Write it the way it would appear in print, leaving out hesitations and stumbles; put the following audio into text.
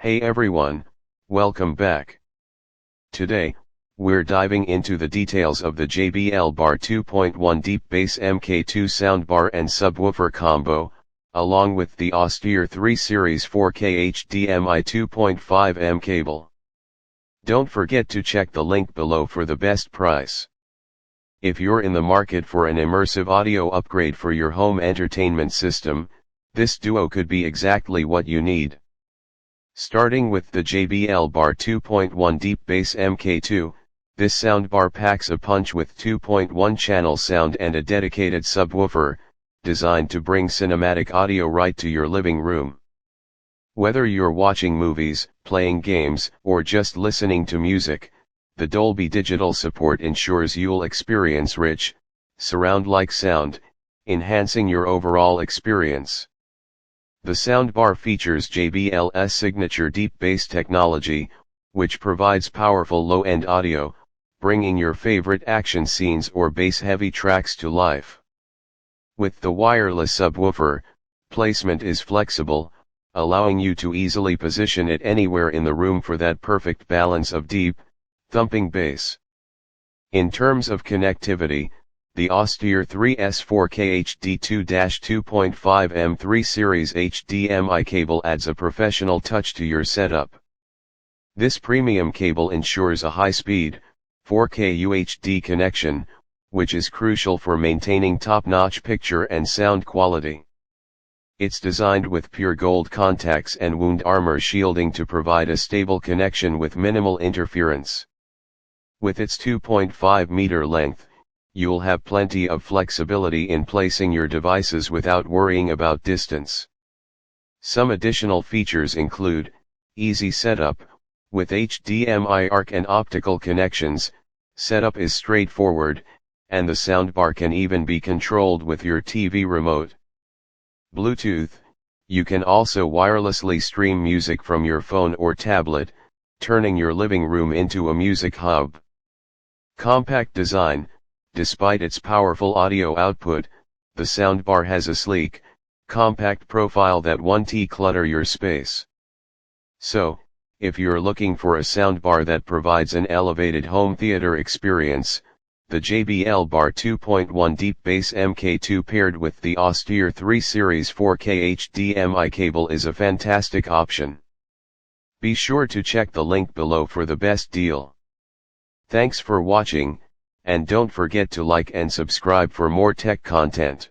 Hey everyone, welcome back. Today, we're diving into the details of the JBL BAR 2.1 Deep Bass MK2 soundbar and subwoofer combo, along with the Austere 3 Series 4K HDMI 2.5mm cable. Don't forget to check the link below for the best price. If you're in the market for an immersive audio upgrade for your home entertainment system, this duo could be exactly what you need. Starting with the JBL BAR 2.1 Deep Bass MK2, this soundbar packs a punch with 2.1 channel sound and a dedicated subwoofer, designed to bring cinematic audio right to your living room. Whether you're watching movies, playing games, or just listening to music, the Dolby Digital support ensures you'll experience rich, surround-like sound, enhancing your overall experience. The soundbar features JBL's signature deep bass technology, which provides powerful low-end audio, bringing your favorite action scenes or bass-heavy tracks to life. With the wireless subwoofer, placement is flexible, allowing you to easily position it anywhere in the room for that perfect balance of deep, thumping bass. In terms of connectivity, the Austere 3's 4K HD 2.2.5mm 3 Series HDMI cable adds a professional touch to your setup. This premium cable ensures a high-speed, 4K UHD connection, which is crucial for maintaining top-notch picture and sound quality. It's designed with pure gold contacts and wound armor shielding to provide a stable connection with minimal interference. With its 2.5-meter length, you'll have plenty of flexibility in placing your devices without worrying about distance. Some additional features include easy setup. With HDMI ARC and optical connections, setup is straightforward, and the soundbar can even be controlled with your TV remote. Bluetooth, you can also wirelessly stream music from your phone or tablet, turning your living room into a music hub. Compact design. Despite its powerful audio output, the soundbar has a sleek, compact profile that won't clutter your space. So, if you're looking for a soundbar that provides an elevated home theater experience, the JBL BAR 2.1 Deep Bass MK2 paired with the Austere 3 Series 4K HDMI cable is a fantastic option. Be sure to check the link below for the best deal. Thanks for watching, and don't forget to like and subscribe for more tech content.